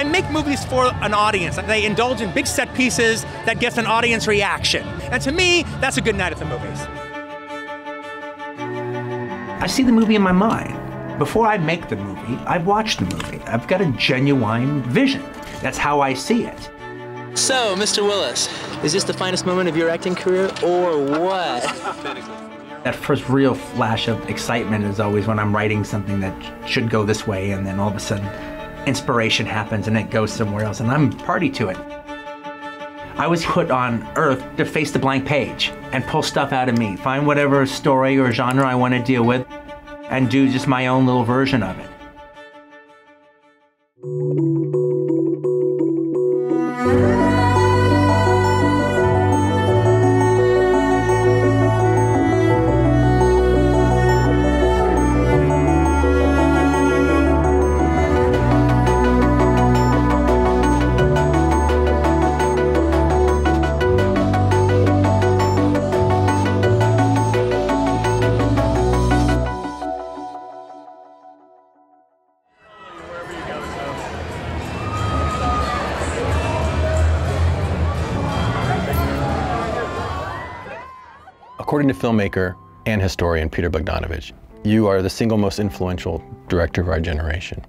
I make movies for an audience. They indulge in big set pieces that get an audience reaction. And to me, that's a good night at the movies. I see the movie in my mind. Before I make the movie, I've watched the movie. I've got a genuine vision. That's how I see it. So, Mr. Willis, is this the finest moment of your acting career, or what? That first real flash of excitement is always when I'm writing something that should go this way, and then all of a sudden, inspiration happens and it goes somewhere else, and I'm party to it. I was put on Earth to face the blank page and pull stuff out of me, find whatever story or genre I want to deal with, and do just my own little version of it. According to filmmaker and historian Peter Bogdanovich, you are the single most influential director of our generation.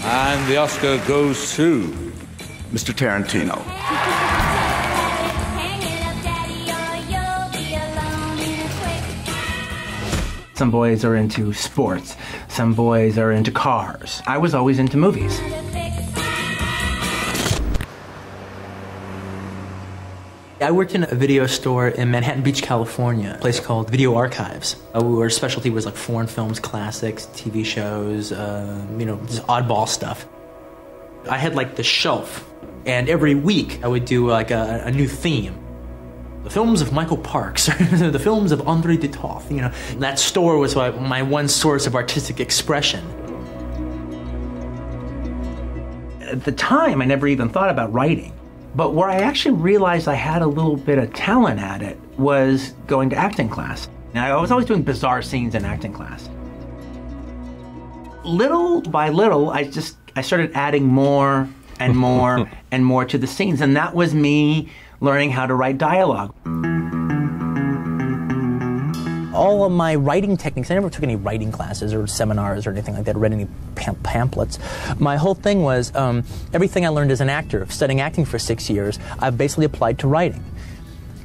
And the Oscar goes to Mr. Tarantino. Some boys are into sports, some boys are into cars. I was always into movies. I worked in a video store in Manhattan Beach, California, a place called Video Archives. Our specialty was like foreign films, classics, TV shows, you know, just oddball stuff. I had like the shelf, and every week I would do like a new theme. The films of Michael Parks, the films of André de Toth, you know. That store was my one source of artistic expression. At the time, I never even thought about writing. But where I actually realized I had a little bit of talent at it was going to acting class. Now, I was always doing bizarre scenes in acting class. Little by little, I started adding more and more and more to the scenes, and that was me learning how to write dialogue. All of my writing techniques, I never took any writing classes or seminars or anything like that, read any pamphlets. My whole thing was, everything I learned as an actor, studying acting for 6 years, I've basically applied to writing.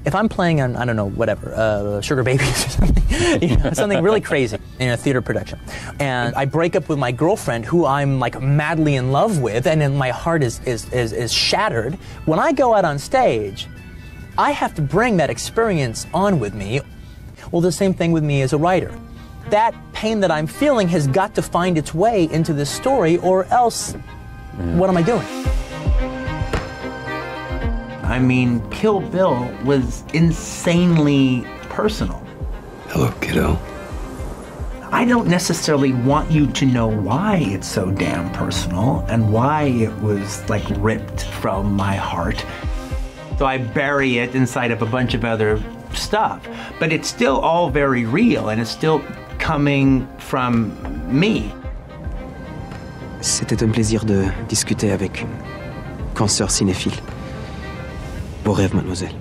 If I'm playing on, I don't know, whatever, Sugar Babies or something, you know, something really crazy in a theater production, and I break up with my girlfriend who I'm like madly in love with, and then my heart is shattered, when I go out on stage, I have to bring that experience on with me. Well, the same thing with me as a writer. That pain that I'm feeling has got to find its way into this story, or else, what am I doing? I mean, Kill Bill was insanely personal. Hello, kiddo. I don't necessarily want you to know why it's so damn personal and why it was like ripped from my heart. So I bury it inside of a bunch of other stuff, but it's still all very real and it's still coming from me. C'était un plaisir de discuter avec une consoeur cinéphile. Beau rêve, mademoiselle.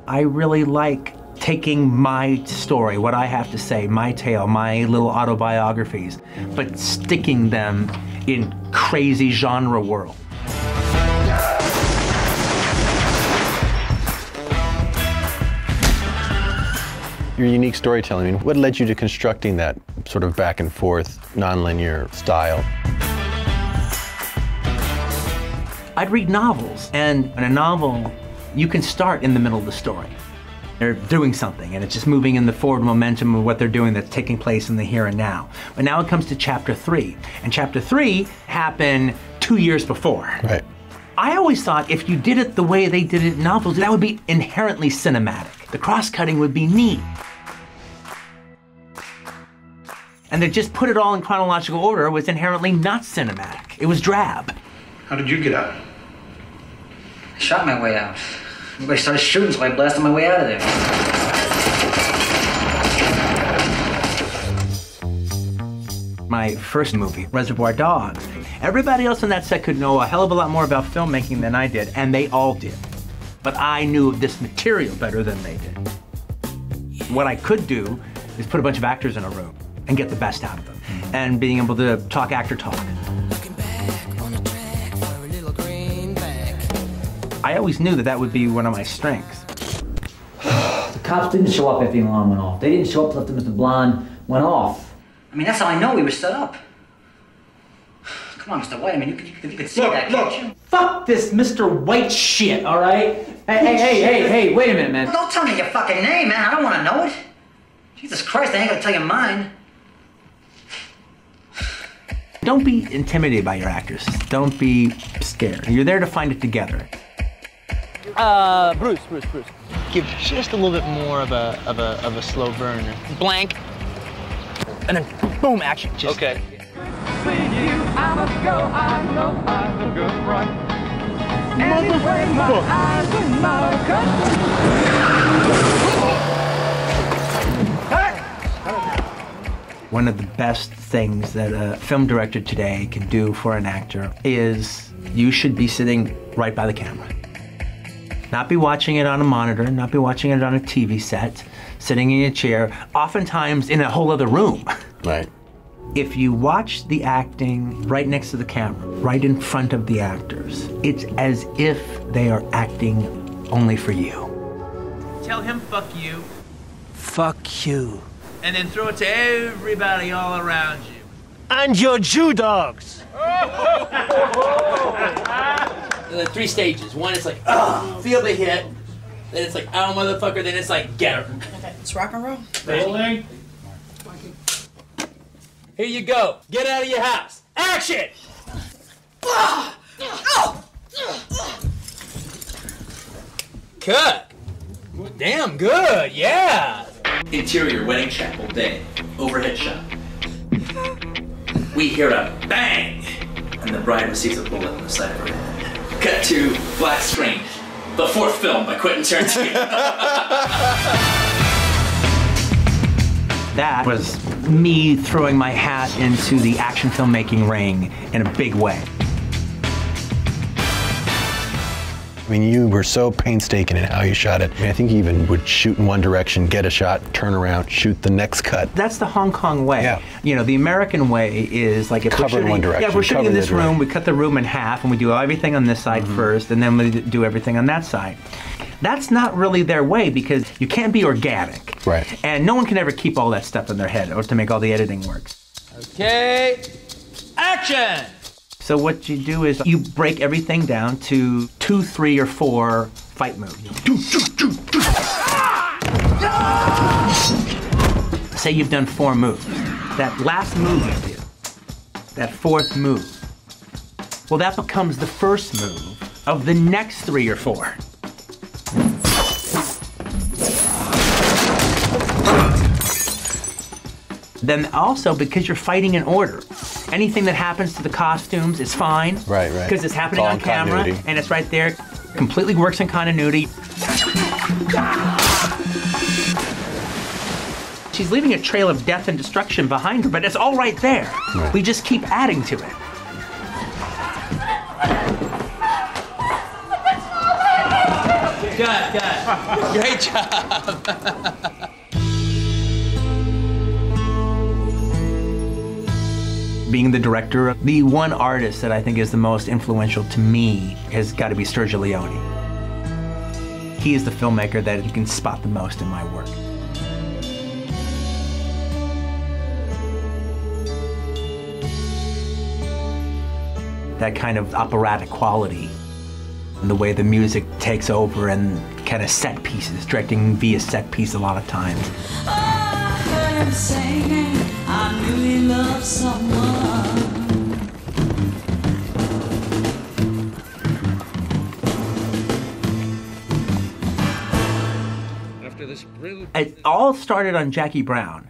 I really like taking my story, what I have to say, my tale, my little autobiographies, but sticking them in crazy genre world. Your unique storytelling, I mean, what led you to constructing that sort of back and forth, nonlinear style? I'd read novels, and in a novel, you can start in the middle of the story. They're doing something, and it's just moving in the forward momentum of what they're doing that's taking place in the here and now. But now it comes to chapter 3, and chapter 3 happened 2 years before. Right. I always thought if you did it the way they did it in novels, that would be inherently cinematic. The cross-cutting would be neat. And to just put it all in chronological order was inherently not cinematic. It was drab. How did you get out? I shot my way out. Everybody started shooting, so I blasted my way out of there. My first movie, Reservoir Dogs. Everybody else on that set could know a hell of a lot more about filmmaking than I did, and they all did. But I knew this material better than they did. What I could do is put a bunch of actors in a room and get the best out of them, and being able to talk actor talk. I always knew that that would be one of my strengths. The cops didn't show up after the alarm went off. They didn't show up after Mr. Blonde went off. I mean, that's how I know we were set up. Come on, Mr. White, I mean, you could see that, can't you? Fuck this Mr. White shit, all right? Hey, wait a minute, man. Don't tell me your fucking name, man. I don't want to know it. Jesus Christ, I ain't gonna tell you mine. Don't be intimidated by your actors. Don't be scared. You're there to find it together. Bruce. Give just a little bit more of a slow burn. Blank. And then boom, action. Just okay. One of the best things that a film director today can do for an actor is you should be sitting right by the camera. Not be watching it on a monitor, not be watching it on a TV set, sitting in a chair, oftentimes in a whole other room. Right. If you watch the acting right next to the camera, right in front of the actors, it's as if they are acting only for you. Tell him fuck you. fuck you. And then throw it to everybody all around you. And your Jew dogs. The 3 stages. One is like, feel the hit. Then it's like, oh, motherfucker. Then it's like, get her. Okay, it's rock and roll. Rolling. Here you go. Get out of your house. Action! Cut. Damn good, yeah. Interior wedding chapel day. Overhead shot. We hear a bang, and the bride receives a bullet in the side of her head. Cut to black screen. The 4th film by Quentin Tarantino. That was me throwing my hat into the action filmmaking ring in a big way. I mean, you were so painstaking in how you shot it. I mean, I think you even would shoot in one direction, get a shot, turn around, shoot the next cut. That's the Hong Kong way. Yeah. You know, the American way is like if cover we're shooting, in one direction. Yeah, if we're shooting cover in this room, we cut the room in half and we do everything on this side first, and then we do everything on that side. That's not really their way because you can't be organic. Right. And no one can ever keep all that stuff in their head or to make all the editing work. Okay, action! So what you do is you break everything down to 2, 3, or 4 fight moves. Say you've done 4 moves. That last move you do, that 4th move, well, that becomes the first move of the next 3 or 4. Then also, because you're fighting in order, anything that happens to the costumes is fine. Right. Because it's happening on camera, and it's right there. Completely works in continuity. She's leaving a trail of death and destruction behind her, but it's all right there. Right. We just keep adding to it. Good. Great job. Being the director, the one artist that I think is the most influential to me has got to be Sergio Leone. He is the filmmaker that you can spot the most in my work. That kind of operatic quality, and the way the music takes over and kind of set pieces, directing via set piece a lot of times. I heard him singing, I knew he loved someone. After this brilliant... It all started on Jackie Brown.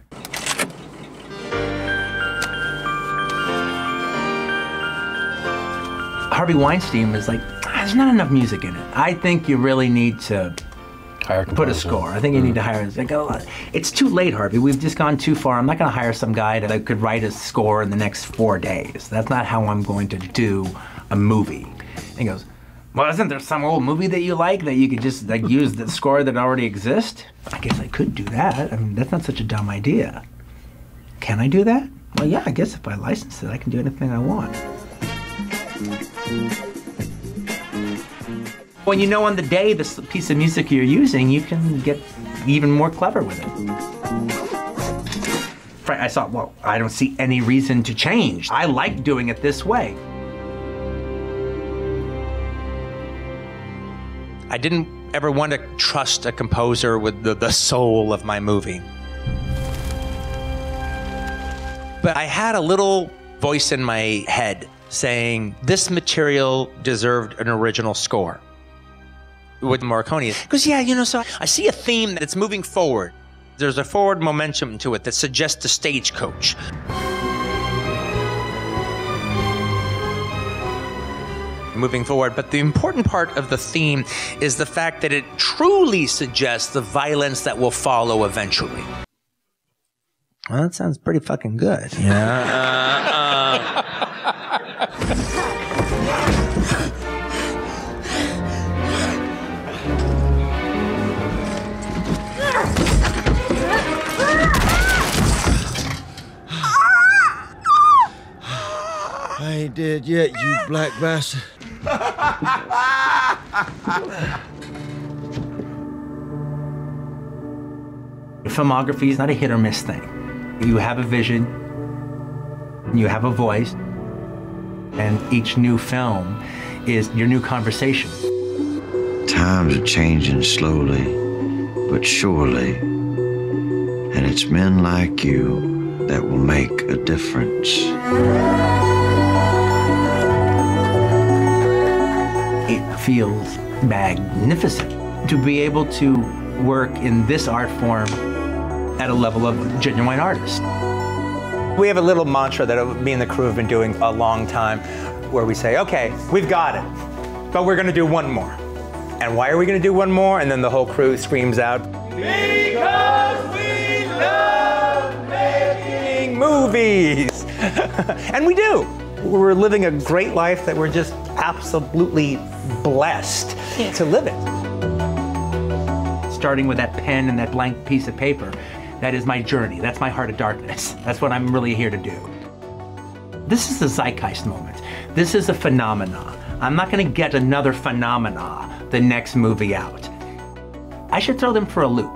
Harvey Weinstein was like, there's not enough music in it. I think you really need to put a score. I think you need to hire. Like, oh, it's too late, Harvey. We've just gone too far. I'm not going to hire some guy that could write a score in the next 4 days. That's not how I'm going to do a movie. And he goes, well, isn't there some old movie that you like that you could just like use the score that already exists? I guess I could do that. I mean, that's not such a dumb idea. Can I do that? Well, yeah, I guess if I license it, I can do anything I want. When you know on the day this piece of music you're using, you can get even more clever with it. I thought, well, I don't see any reason to change. I like doing it this way. I didn't ever want to trust a composer with the soul of my movie. But I had a little voice in my head saying this material deserved an original score with Morricone. Because yeah, you know, so I see a theme that's moving forward. There's a forward momentum to it that suggests a stagecoach. Moving forward, but the important part of the theme is the fact that it truly suggests the violence that will follow eventually. Well, that sounds pretty fucking good. Yeah. I ain't dead yet, you black bastard. Filmography is not a hit or miss thing. You have a vision, you have a voice, and each new film is your new conversation. Times are changing slowly, but surely, and it's men like you that will make a difference. It feels magnificent to be able to work in this art form at a level of genuine artist. We have a little mantra that me and the crew have been doing a long time where we say, okay, we've got it, but we're gonna do one more. And why are we gonna do one more? And then the whole crew screams out, because we love making movies. And we do. We're living a great life that we're just absolutely blessed to live it. Starting with that pen and that blank piece of paper, that is my journey. That's my heart of darkness. That's what I'm really here to do. This is the zeitgeist moment. This is a phenomena. I'm not gonna get another phenomena the next movie out. I should throw them for a loop.